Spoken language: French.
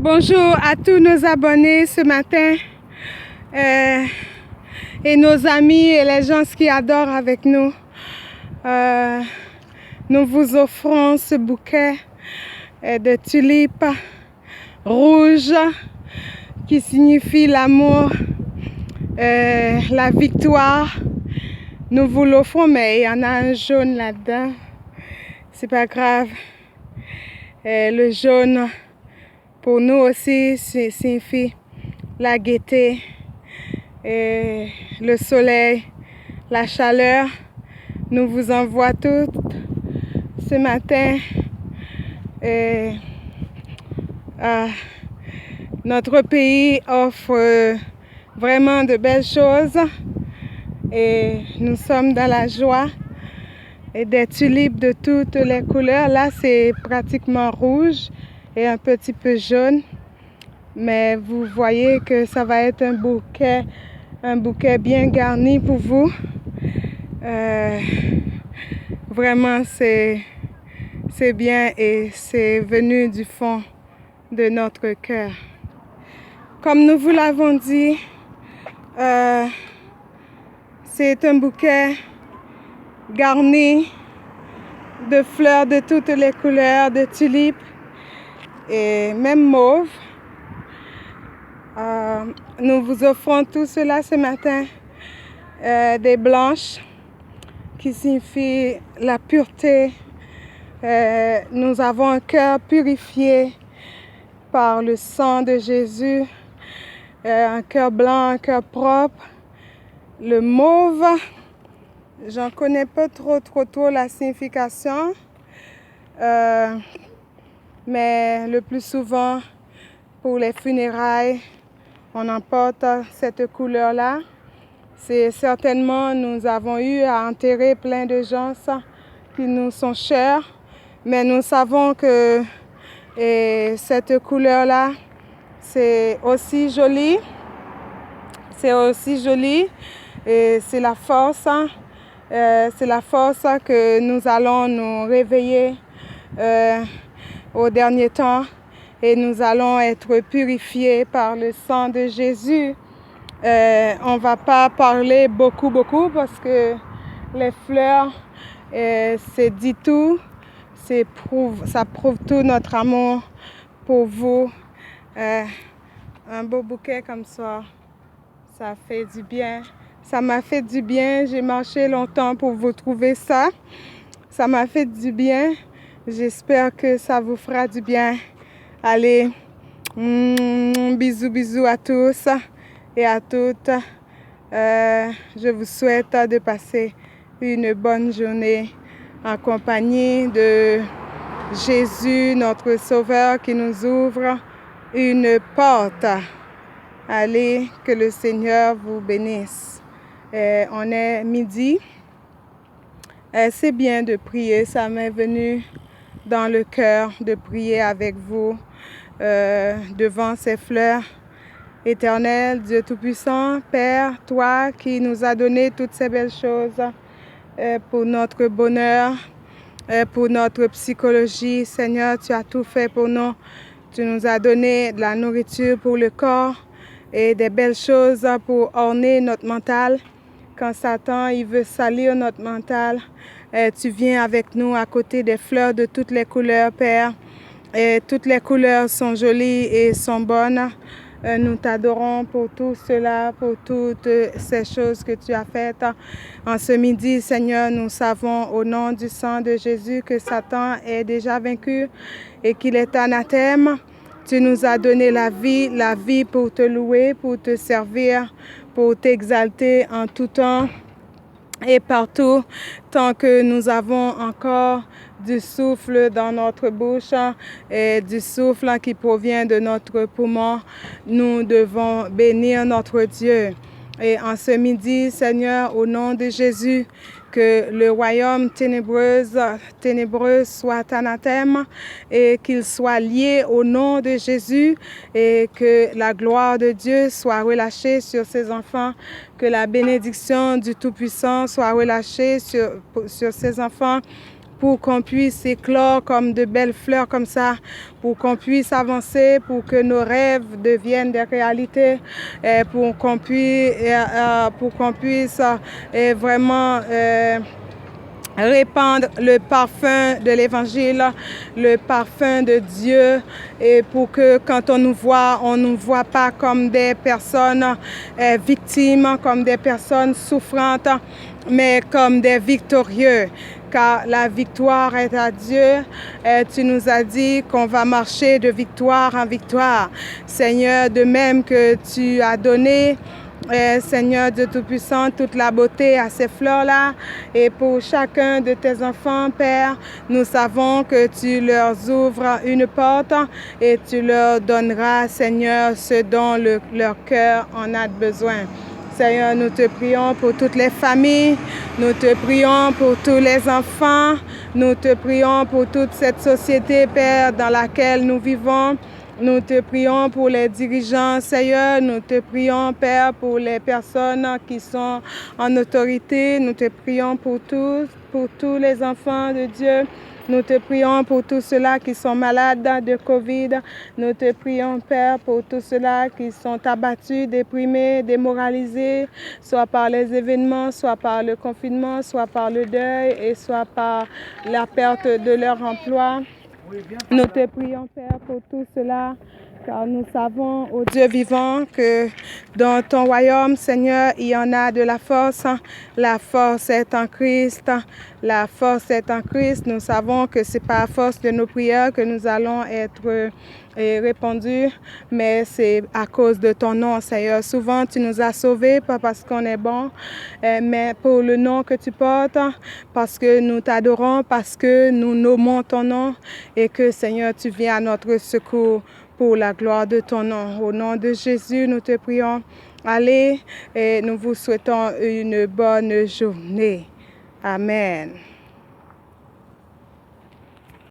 Bonjour à tous nos abonnés ce matin et nos amis et les gens qui adorent avec nous. Nous vous offrons ce bouquet de tulipes rouges qui signifie l'amour, la victoire. Nous vous l'offrons, mais il y en a un jaune là-dedans. C'est pas grave. Le jaune, pour nous aussi, signifie la gaieté, et le soleil, la chaleur. Nous vous envoie toutes ce matin. Notre pays offre vraiment de belles choses et nous sommes dans la joie. Et des tulipes de toutes les couleurs. Là, c'est pratiquement rouge et un petit peu jaune. Mais vous voyez que ça va être un bouquet bien garni pour vous. Vraiment, c'est bien et c'est venu du fond de notre cœur. Comme nous vous l'avons dit, c'est un bouquet garni de fleurs de toutes les couleurs, de tulipes et même mauve. Nous vous offrons tout cela ce matin, des blanches qui signifient la pureté. Nous avons un cœur purifié par le sang de Jésus, un cœur blanc, un cœur propre. Le mauve, j'en connais pas trop la signification, mais le plus souvent pour les funérailles, on emporte cette couleur-là. C'est certainement, nous avons eu à enterrer plein de gens qui nous sont chers, mais nous savons que cette couleur-là, c'est aussi joli. C'est aussi joli et c'est la force. C'est la force que nous allons nous réveiller au dernier temps et nous allons être purifiés par le sang de Jésus. On ne va pas parler beaucoup parce que les fleurs, c'est dit tout, ça prouve tout notre amour pour vous. Un beau bouquet comme ça fait du bien. Ça m'a fait du bien. J'ai marché longtemps pour vous trouver ça. Ça m'a fait du bien. J'espère que ça vous fera du bien. Allez, bisous à tous et à toutes. Je vous souhaite de passer une bonne journée en compagnie de Jésus, notre Sauveur, qui nous ouvre une porte. Allez, que le Seigneur vous bénisse. On est midi. C'est bien de prier. Ça m'est venu dans le cœur de prier avec vous devant ces fleurs. Éternel, Dieu Tout-Puissant, Père, toi qui nous as donné toutes ces belles choses pour notre bonheur, pour notre psychologie. Seigneur, tu as tout fait pour nous. Tu nous as donné de la nourriture pour le corps et des belles choses pour orner notre mental. Quand Satan il veut salir notre mental, tu viens avec nous à côté des fleurs de toutes les couleurs, Père. Et toutes les couleurs sont jolies et sont bonnes. Nous t'adorons pour tout cela, pour toutes ces choses que tu as faites. En ce midi, Seigneur, nous savons au nom du sang de Jésus que Satan est déjà vaincu et qu'il est anathème. Tu nous as donné la vie pour te louer, pour te servir, pour t'exalter en tout temps et partout, tant que nous avons encore du souffle dans notre bouche et du souffle qui provient de notre poumon, nous devons bénir notre Dieu. Et en ce midi, Seigneur, au nom de Jésus, que le royaume ténébreux soit anathème et qu'il soit lié au nom de Jésus et que la gloire de Dieu soit relâchée sur ses enfants, que la bénédiction du Tout-Puissant soit relâchée sur ses enfants, pour qu'on puisse éclore comme de belles fleurs comme ça, pour qu'on puisse avancer, pour que nos rêves deviennent des réalités, pour qu'on puisse vraiment répandre le parfum de l'Évangile, le parfum de Dieu, et pour que quand on nous voit pas comme des personnes victimes, comme des personnes souffrantes, mais comme des victorieux. Car la victoire est à Dieu. Tu nous as dit qu'on va marcher de victoire en victoire. Seigneur, de même que tu as donné Seigneur Dieu Tout-Puissant, toute la beauté à ces fleurs-là. Et pour chacun de tes enfants, Père, nous savons que tu leur ouvres une porte et tu leur donneras, Seigneur, ce dont leur cœur en a besoin. Seigneur, nous te prions pour toutes les familles, nous te prions pour tous les enfants, nous te prions pour toute cette société, Père, dans laquelle nous vivons. Nous te prions pour les dirigeants, Seigneur. Nous te prions, Père, pour les personnes qui sont en autorité. Nous te prions pour tous les enfants de Dieu. Nous te prions pour tous ceux-là qui sont malades de COVID. Nous te prions, Père, pour tous ceux-là qui sont abattus, déprimés, démoralisés, soit par les événements, soit par le confinement, soit par le deuil et soit par la perte de leur emploi. Nous te prions, Père, pour tout cela, car nous savons, ô Dieu vivant, que dans ton royaume, Seigneur, il y en a de la force. La force est en Christ. La force est en Christ. Nous savons que ce n'est pas à force de nos prières que nous allons être répandus, mais c'est à cause de ton nom, Seigneur. Souvent, tu nous as sauvés, pas parce qu'on est bon, mais pour le nom que tu portes, parce que nous t'adorons, parce que nous nommons ton nom et que, Seigneur, tu viens à notre secours pour la gloire de ton nom. Au nom de Jésus, nous te prions. Allez, et nous vous souhaitons une bonne journée. Amen.